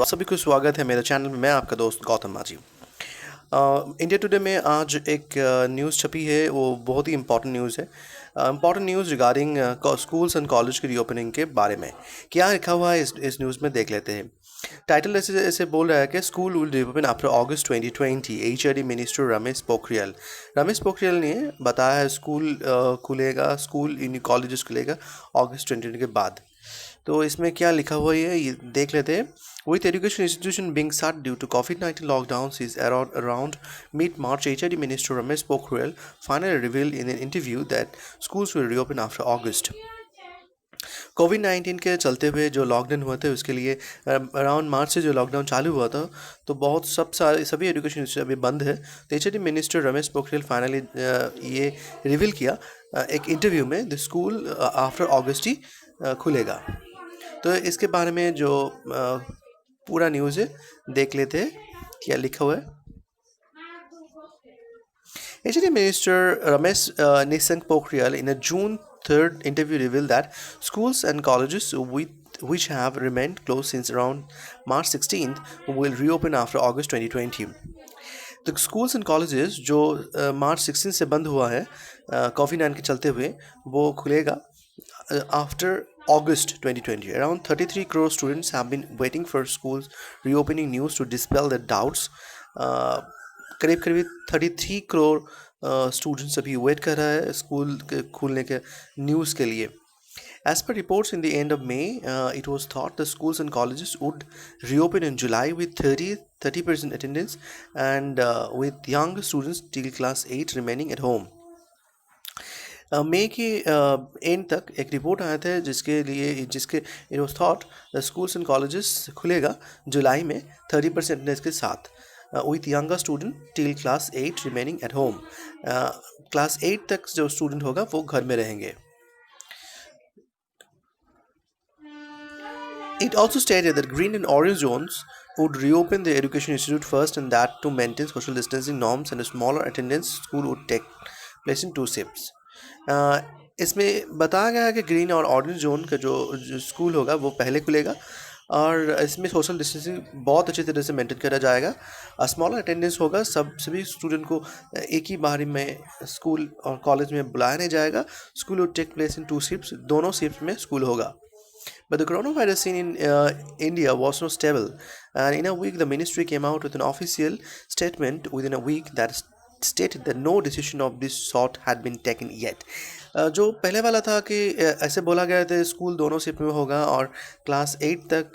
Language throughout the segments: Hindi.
तो आप सभी को स्वागत है मेरे चैनल में। मैं आपका दोस्त गौतम माझी। इंडिया टुडे में आज एक न्यूज़ छपी है, वो बहुत ही इंपॉर्टेंट न्यूज़ है। Important news regarding schools and college की रीओपनिंग के बारे में। क्या लिखा हुआ है इस न्यूज़ में, देख लेते हैं। टाइटल ऐसे ऐसे बोल रहा है कि school will reopen after August 2020, HRD minister Ramesh Pokhriyal ने बताया है स्कूल खुलेगा, स्कूल इन कॉलेजेस खुलेगा अगस्त 2020 के बाद। तो इसमें क्या लिखा हुआ है ये देख लेते हैं। With education institution being shut due to COVID-19 lockdowns is around mid-March, HRD Minister Ramesh Pokhriyal finally revealed in an interview that schools will reopen after August. कोविड-19 के चलते हुए जो लॉकडाउन हुआ था उसके लिए अराउंड मार्च से जो लॉकडाउन चालू हुआ था, तो बहुत सभी एजुकेशन इंस्टीट्यूट अभी बंद है। तो HRD minister Ramesh Pokhriyal finally ये रिवील किया एक इंटरव्यू में, द स्कूल आफ्टर अगस्त ही खुलेगा। तो इसके बारे में जो पूरा न्यूज़ है देख लेते हैं क्या लिखा हुआ है। HRD Minister Ramesh Nishank Pokhriyal in a June 3rd interview revealed that schools and colleges which have remained closed since around March 16th will reopen after August 2020. तो स्कूल्स एंड कॉलेजेस जो मार्च 16 से बंद हुआ है कोविड-19 के चलते हुए, वो खुलेगा after August 2020. Around 33 crore students have been waiting for schools reopening news to dispel their doubts. करीब करीब 33 करोड़ स्टूडेंट्स अभी वेट कर रहा है स्कूल के खुलने के न्यूज़ के लिए. As per reports, in the end of May, it was thought the schools and colleges would reopen in July with 30% attendance and with young students till class 8 remaining at home. मई के एंड तक एक रिपोर्ट आया था जिसके it was thought the schools and colleges खुलेगा जुलाई में 30% अटेंडेंस के साथ, with younger student till class 8 remaining at home. Class 8 तक जो स्टूडेंट होगा वो घर में रहेंगे. It also stated that green and orange zones would reopen the education institute first, and that to maintain social distancing norms and a smaller attendance, school would take place in 2 shifts. इसमें बताया गया है कि ग्रीन और ऑरेंज जोन का जो स्कूल होगा वो पहले खुलेगा, और इसमें सोशल डिस्टेंसिंग बहुत अच्छी तरह से मेंटेन करा जाएगा. स्मॉलर अटेंडेंस होगा, सभी स्टूडेंट को एक ही बारी में स्कूल और कॉलेज में बुलाया नहीं जाएगा. School would take place in 2 shifts, दोनों शिफ्ट में स्कूल होगा. But the coronavirus scene in India was not stable, and in a week the ministry came out with an official statement within a week that stated that no decision of this sort had been taken yet. जो पहले वाला था कि ऐसे बोला गया था स्कूल दोनों शिफ्ट में होगा और क्लास 8 तक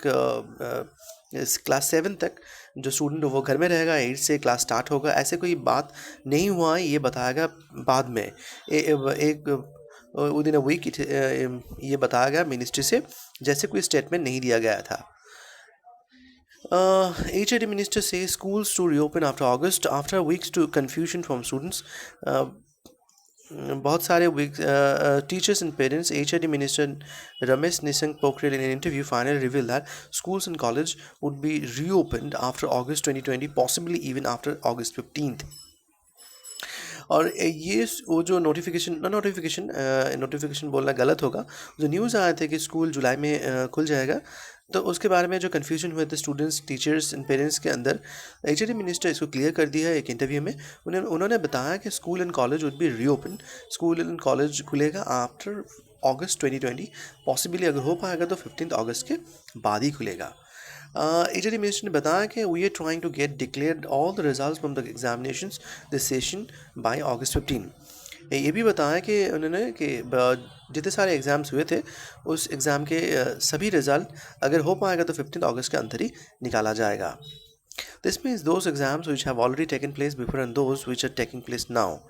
क्लास 7 तक जो स्टूडेंट वो घर में रहेगा, 8 से क्लास स्टार्ट होगा, ऐसे कोई बात नहीं हुआ. ये बताया गया बाद में एक विदिन अ वीक ये बताया गया मिनिस्ट्री से, जैसे कोई स्टेटमेंट नहीं दिया गया था. HRD minister says schools to reopen after August after weeks to confusion from students. बहुत सारे teachers and parents. HRD minister Ramesh Nishank Pokhriyal in an interview finally revealed that schools and college would be reopened after August 2020, possibly even after August 15th. और ये वो जो नोटिफिकेशन बोलना गलत होगा, जो न्यूज़ आया था कि स्कूल जुलाई में खुल जाएगा, तो उसके बारे में जो कन्फ्यूजन हुए थे स्टूडेंट्स, टीचर्स एंड पेरेंट्स के अंदर, एचआरडी मिनिस्टर इसको क्लियर कर दिया है एक इंटरव्यू में. उन्होंने बताया कि school and college would be reopen, school and college खुलेगा आफ्टर अगस्त 2020, पॉसिबली अगर हो पाएगा तो 15 अगस्त के बाद ही खुलेगा. HRD minister ने बताया कि we are trying to get declared all the results from the examinations this session by August 15. ये भी बताया कि उन्होंने कि जितने सारे एग्ज़ाम्स हुए थे उस एग्ज़ाम के सभी रिज़ल्ट अगर हो पाएगा तो 15 अगस्त के अंदर ही निकाला जाएगा. This means those exams which have already taken place before and those which are taking place now.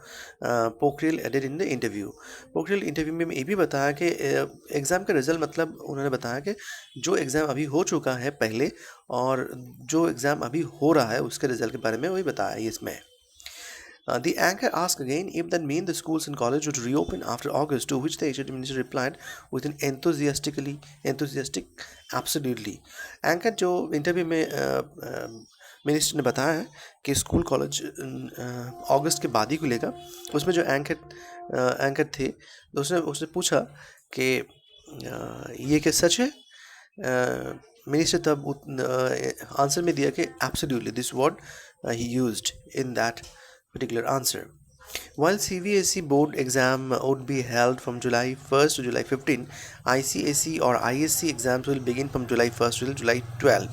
Pokhriyal added in the interview. Pokhriyal interview में ये भी बताया कि एग्ज़ाम का रिज़ल्ट मतलब उन्होंने बताया कि जो एग्ज़ाम अभी हो चुका है पहले और जो एग्ज़ाम अभी हो रहा है उसके रिज़ल्ट के बारे में वही बताया इसमें. The anchor asked again if that mean the schools and college would reopen after August, to which the HRD minister replied with an enthusiastic absolutely. Anchor जो इंटरव्यू में मिनिस्टर ने बताया है कि स्कूल कॉलेज अगस्त के बाद ही खुलेगा, उसमें जो एंकर थे तो उसने पूछा कि ये क्या सच है, मिनिस्टर तब आंसर में दिया कि absolutely this word he used in that particular answer. While CBSE board exam would be held from July 1st to July 15, ICSE or ISC exams will begin from July 1st till July 12.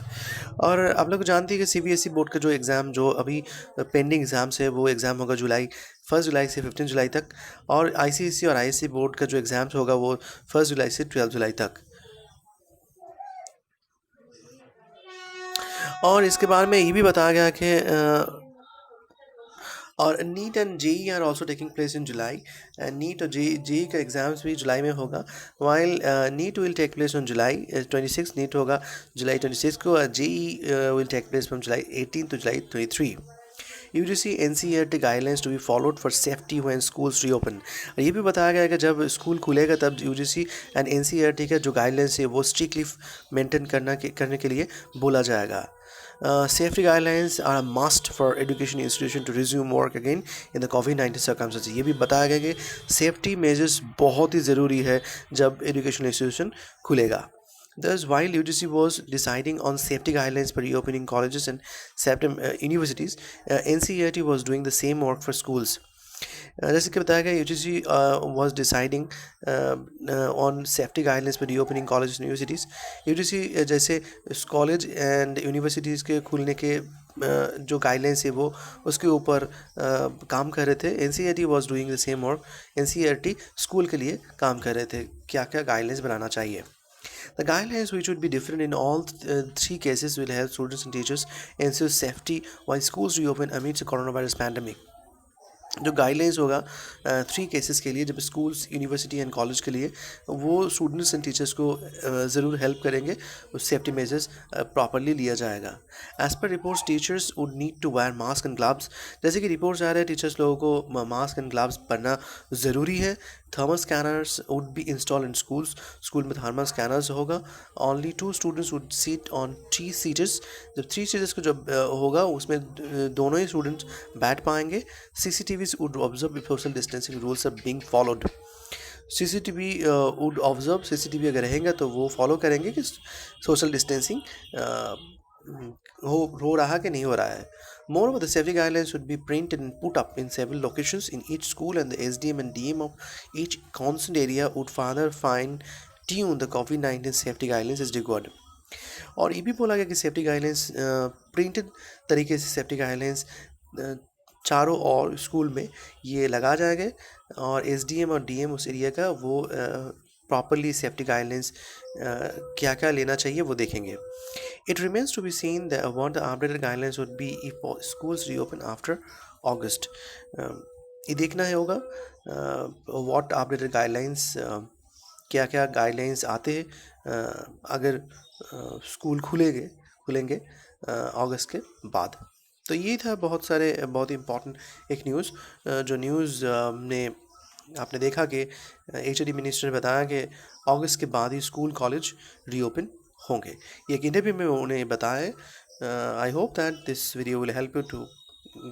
और आप लोग जानते हैं कि CBSE बोर्ड का जो एग्ज़ाम जो अभी पेंडिंग एग्ज़ाम्स है वो एग्ज़ाम होगा जुलाई 1 जुलाई से 15 जुलाई तक, और ICSE और ISC बोर्ड का जो एग्ज़ाम्स होगा वो 1 जुलाई से 12 जुलाई तक। और इसके बारे में ये भी बताया गया कि और NEET and JEE are also taking place in July. NEET और जेई का एग्ज़ाम्स भी जुलाई में होगा। While NEET will take place on July 26, NEET होगा जुलाई 26 को, और JEE will take place from July 18 to July 23। UGC NCERT guidelines to be followed for safety when schools reopen. ये भी बताया गया है कि जब स्कूल खुलेगा तब UGC एंड NCERT का जो गाइडलाइंस है वो स्ट्रिक्टली मेंटेन करने के लिए बोला जाएगा। Safety guidelines are a must for education institution to resume work again in the COVID-19 circumstances। ये भी बताया गया कि सेफ्टी मेजर्स बहुत ही ज़रूरी है जब एजुकेशन इंस्टीट्यूशन खुलेगा। Thus, while UGC was deciding on safety guidelines for reopening colleges and universities, NCERT was doing the same work for schools. जैसे कि बताया गया UGC was deciding on safety guidelines for reopening colleges and universities। UGC जैसे कॉलेज एंड यूनिवर्सिटीज़ के खुलने के जो गाइडलाइंस है वो उसके ऊपर काम कर रहे थे। NCERT was doing the same work। NCERT school के लिए काम कर रहे थे क्या क्या गाइडलाइंस बनाना चाहिए। The guidelines, which would be different in all three cases, will help students and teachers ensure safety while schools reopen amidst the coronavirus pandemic। जो गाइडलाइंस होगा 3 केसेस के लिए, जब स्कूल्स यूनिवर्सिटी एंड कॉलेज के लिए, वो स्टूडेंट्स एंड टीचर्स को ज़रूर हेल्प करेंगे, उस सेफ्टी मेजर्स प्रॉपरली लिया जाएगा। As per reports teachers would need to wear mask and gloves. जैसे कि रिपोर्ट्स आ रहे हैं टीचर्स लोगों को मास्क एंड ग्लव्स पहनना ज़रूरी है। Thermal scanners would be install in schools. School में थर्मल स्कैनर्स होगा। Only 2 students would seat on 3 seaters. जब 3 सीटर्स को जब होगा उसमें दोनों ही स्टूडेंट्स बैठ पाएंगे। CCTVs would observe if social distancing rules are being followed। CCTV would observe, CCTV अगर रहेंगे तो वो फॉलो करेंगे कि सोशल डिस्टेंसिंग हो रहा कि नहीं हो रहा है। Moreover, the safety guidelines would be printed and put up in several locations in each school, and the SDM and DM of each concerned area would further fine tune the COVID-19 safety guidelines as required। और ये भी बोला गया कि सेफ्टी गाइडलाइंस प्रिंटेड तरीके से सेफ्टी गाइडलाइंस चारों और स्कूल में ये लगा जाएगा, और SDM और DM उस एरिया का वो प्रॉपरली सेफ्टी गाइडलाइंस क्या क्या लेना चाहिए वो देखेंगे। It remains to be seen the what the updated guidelines would be if schools reopen after August. ये देखना है होगा व्हाट अपडेटेड गाइडलाइंस, क्या क्या गाइडलाइंस आते हैं अगर स्कूल खुलेंगे अगस्त के बाद। तो ये था बहुत ही इम्पॉर्टेंट एक न्यूज़, जो न्यूज़ ने आपने देखा कि HOD मिनिस्टर ने बताया कि अगस्त के बाद ही स्कूल कॉलेज रीओपन होंगे। ये एक इंटरव्यू में उन्हें बताया है। I hope that this video will help you to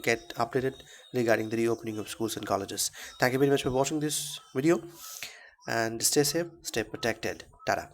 get updated regarding the reopening of schools and colleges. Thank you very much for watching this video, and stay safe, stay protected. Tata.